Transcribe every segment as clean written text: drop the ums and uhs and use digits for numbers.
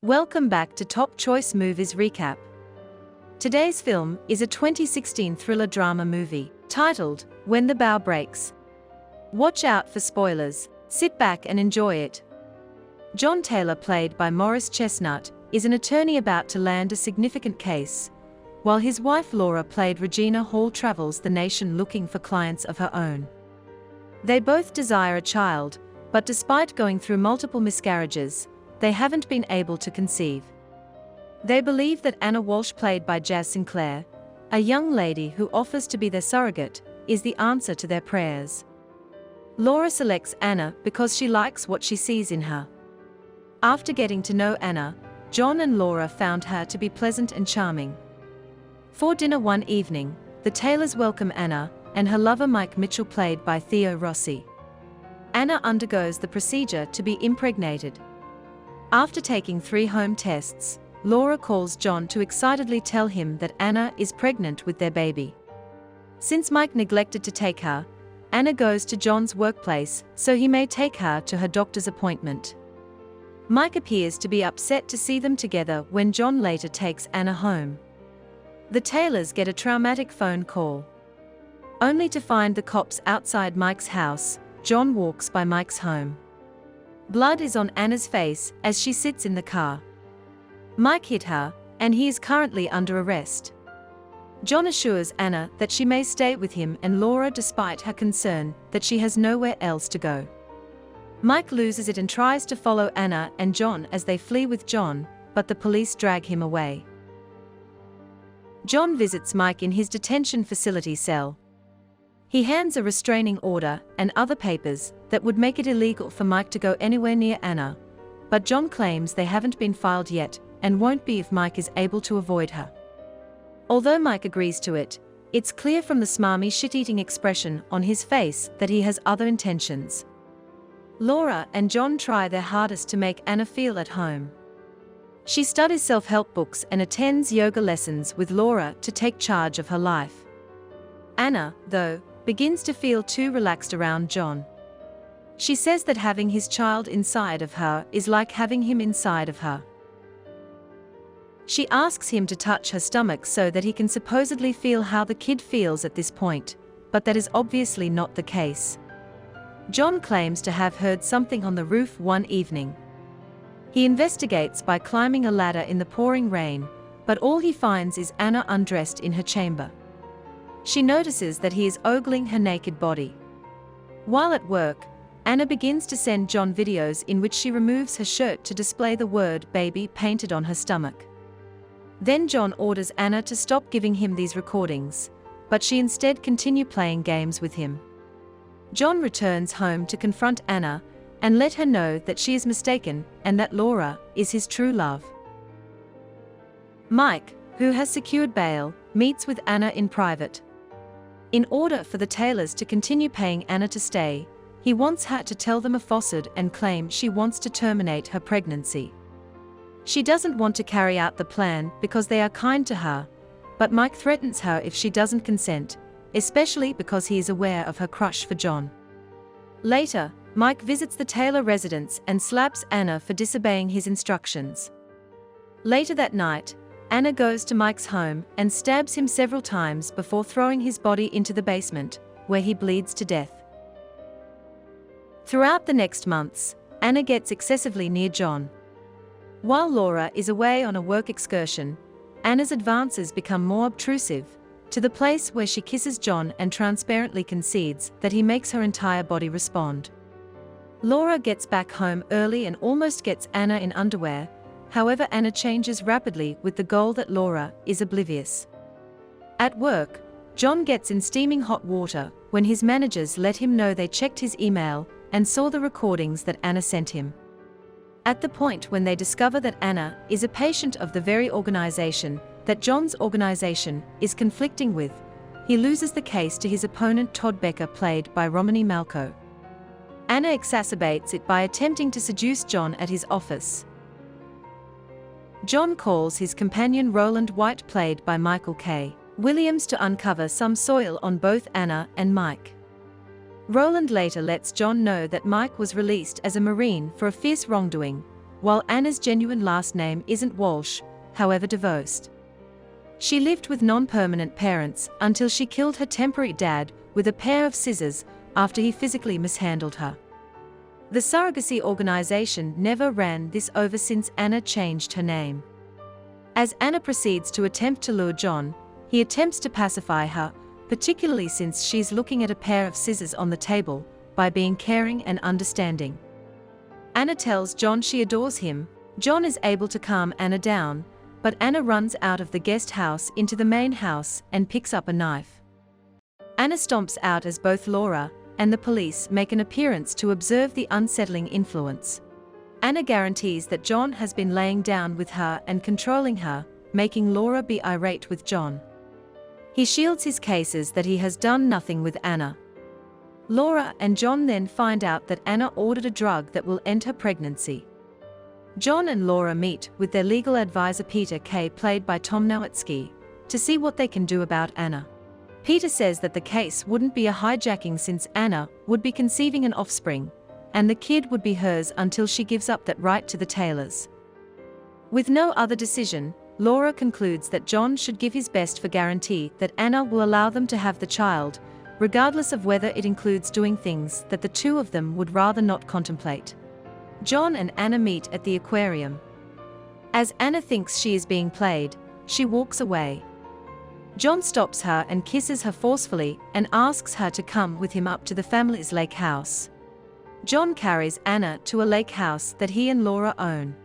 Welcome back to Top Choice Movies Recap. Today's film is a 2016 thriller drama movie titled When the Bough Breaks. Watch out for spoilers, sit back and enjoy it. John Taylor, played by Morris Chestnut, is an attorney about to land a significant case, while his wife Laura, played Regina Hall, travels the nation looking for clients of her own. They both desire a child, but despite going through multiple miscarriages, they haven't been able to conceive. They believe that Anna Walsh, played by Jaz Sinclair, a young lady who offers to be their surrogate, is the answer to their prayers. Laura selects Anna because she likes what she sees in her. After getting to know Anna, John and Laura found her to be pleasant and charming. For dinner one evening, the Taylors welcome Anna and her lover Mike Mitchell, played by Theo Rossi. Anna undergoes the procedure to be impregnated. After taking 3 home tests, Laura calls John to excitedly tell him that Anna is pregnant with their baby. Since Mike neglected to take her, Anna goes to John's workplace so he may take her to her doctor's appointment. Mike appears to be upset to see them together when John later takes Anna home. The Taylors get a traumatic phone call. Only to find the cops outside Mike's house, John walks by Mike's home. Blood is on Anna's face as she sits in the car. Mike hit her, and he is currently under arrest. John assures Anna that she may stay with him and Laura, despite her concern that she has nowhere else to go. Mike loses it and tries to follow Anna and John as they flee with John, but the police drag him away. John visits Mike in his detention facility cell. He hands a restraining order and other papers that would make it illegal for Mike to go anywhere near Anna, but John claims they haven't been filed yet and won't be if Mike is able to avoid her. Although Mike agrees to it, it's clear from the smarmy shit-eating expression on his face that he has other intentions. Laura and John try their hardest to make Anna feel at home. She studies self-help books and attends yoga lessons with Laura to take charge of her life. Anna, though, begins to feel too relaxed around John. She says that having his child inside of her is like having him inside of her. She asks him to touch her stomach so that he can supposedly feel how the kid feels at this point, but that is obviously not the case. John claims to have heard something on the roof one evening. He investigates by climbing a ladder in the pouring rain, but all he finds is Anna undressed in her chamber. She notices that he is ogling her naked body. While at work, Anna begins to send John videos in which she removes her shirt to display the word baby painted on her stomach. Then John orders Anna to stop giving him these recordings, but she instead continues playing games with him. John returns home to confront Anna and let her know that she is mistaken and that Laura is his true love. Mike, who has secured bail, meets with Anna in private. In order for the Taylors to continue paying Anna to stay, he wants her to tell them a falsehood and claim she wants to terminate her pregnancy. She doesn't want to carry out the plan because they are kind to her, but Mike threatens her if she doesn't consent, especially because he is aware of her crush for John. Later, Mike visits the Taylor residence and slaps Anna for disobeying his instructions. Later that night, Anna goes to Mike's home and stabs him several times before throwing his body into the basement, where he bleeds to death. Throughout the next months, Anna gets excessively near John. While Laura is away on a work excursion, Anna's advances become more obtrusive, to the place where she kisses John and transparently concedes that he makes her entire body respond. Laura gets back home early and almost gets Anna in underwear. However, Anna changes rapidly with the goal that Laura is oblivious. At work, John gets in steaming hot water when his managers let him know they checked his email and saw the recordings that Anna sent him. At the point when they discover that Anna is a patient of the very organization that John's organization is conflicting with, he loses the case to his opponent Todd Becker, played by Romany Malco. Anna exacerbates it by attempting to seduce John at his office. John calls his companion Roland White, played by Michael K. Williams, to uncover some soil on both Anna and Mike. Roland later lets John know that Mike was released as a Marine for a fierce wrongdoing, while Anna's genuine last name isn't Walsh, however divorced. She lived with non-permanent parents until she killed her temporary dad with a pair of scissors after he physically mishandled her. The surrogacy organization never ran this over since Anna changed her name. As Anna proceeds to attempt to lure John, he attempts to pacify her, particularly since she's looking at a pair of scissors on the table, by being caring and understanding. Anna tells John she adores him. John is able to calm Anna down, but Anna runs out of the guest house into the main house and picks up a knife. Anna stomps out as both Laura and the police make an appearance to observe the unsettling influence. Anna guarantees that John has been laying down with her and controlling her, making Laura be irate with John. He shields his cases that he has done nothing with Anna. Laura and John then find out that Anna ordered a drug that will end her pregnancy. John and Laura meet with their legal advisor Peter Kay, played by Tom Nowitzki, to see what they can do about Anna. Peter says that the case wouldn't be a hijacking since Anna would be conceiving an offspring, and the kid would be hers until she gives up that right to the Taylors. With no other decision, Laura concludes that John should give his best for guarantee that Anna will allow them to have the child, regardless of whether it includes doing things that the two of them would rather not contemplate. John and Anna meet at the aquarium. As Anna thinks she is being played, she walks away. John stops her and kisses her forcefully and asks her to come with him up to the family's lake house. John carries Anna to a lake house that he and Laura own.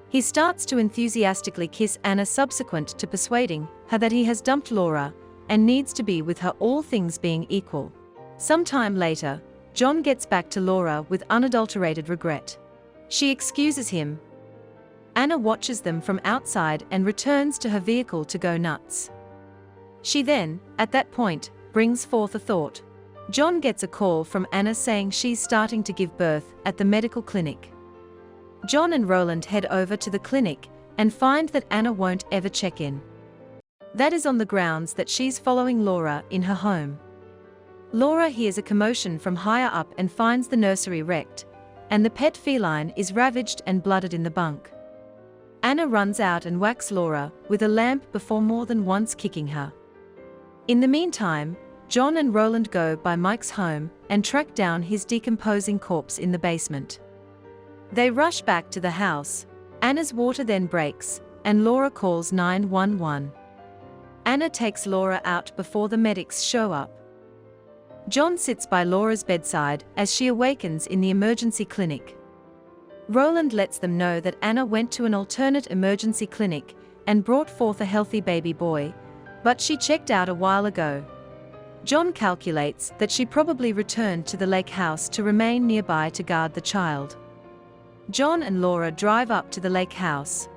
He starts to enthusiastically kiss Anna, subsequent to persuading her that he has dumped Laura and needs to be with her, all things being equal. Sometime later, John gets back to Laura with unadulterated regret. She excuses him. Anna watches them from outside and returns to her vehicle to go nuts. She then, at that point, brings forth a thought. John gets a call from Anna saying she's starting to give birth at the medical clinic. John and Roland head over to the clinic and find that Anna won't ever check in. That is on the grounds that she's following Laura in her home. Laura hears a commotion from higher up and finds the nursery wrecked, and the pet feline is ravaged and blooded in the bunk. Anna runs out and whacks Laura with a lamp before more than once kicking her. In the meantime, John and Roland go by Mike's home and track down his decomposing corpse in the basement. They rush back to the house. Anna's water then breaks, and Laura calls 911. Anna takes Laura out before the medics show up. John sits by Laura's bedside as she awakens in the emergency clinic. Roland lets them know that Anna went to an alternate emergency clinic and brought forth a healthy baby boy, but she checked out a while ago. John calculates that she probably returned to the lake house to remain nearby to guard the child. John and Laura drive up to the lake house.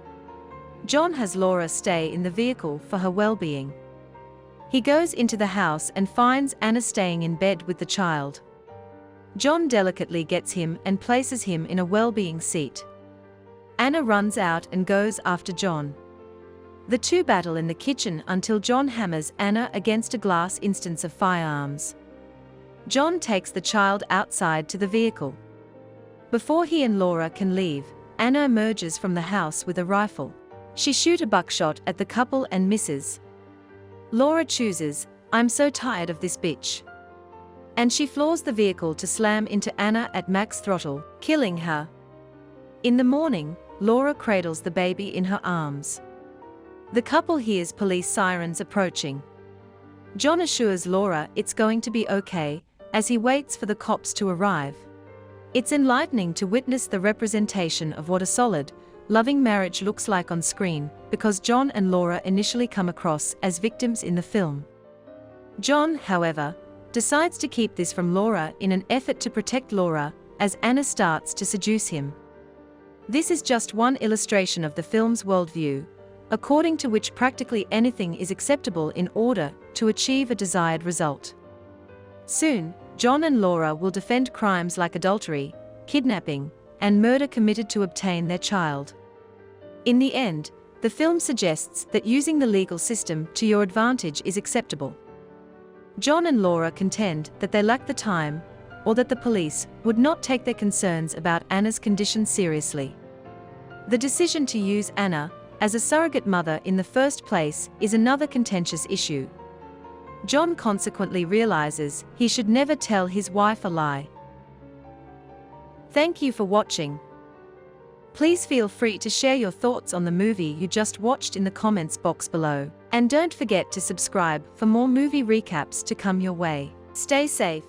John has Laura stay in the vehicle for her well-being. He goes into the house and finds Anna staying in bed with the child. John delicately gets him and places him in a well-being seat. Anna runs out and goes after John. The two battle in the kitchen until John hammers Anna against a glass instance of firearms. John takes the child outside to the vehicle. Before he and Laura can leave, Anna emerges from the house with a rifle. She shoots a buckshot at the couple and misses. Laura chooses, "I'm so tired of this bitch." And she floors the vehicle to slam into Anna at max throttle, killing her. In the morning, Laura cradles the baby in her arms. The couple hears police sirens approaching. John assures Laura it's going to be okay, as he waits for the cops to arrive. It's enlightening to witness the representation of what a solid, loving marriage looks like on screen, because John and Laura initially come across as victims in the film. John, however, decides to keep this from Laura in an effort to protect Laura, as Anna starts to seduce him. This is just one illustration of the film's worldview, according to which practically anything is acceptable in order to achieve a desired result. Soon, John and Laura will defend crimes like adultery, kidnapping, and murder committed to obtain their child. In the end, the film suggests that using the legal system to your advantage is acceptable. John and Laura contend that they lack the time, or that the police would not take their concerns about Anna's condition seriously. The decision to use Anna as a surrogate mother in the first place is another contentious issue. John consequently realizes he should never tell his wife a lie. Thank you for watching. Please feel free to share your thoughts on the movie you just watched in the comments box below. And don't forget to subscribe for more movie recaps to come your way. Stay safe.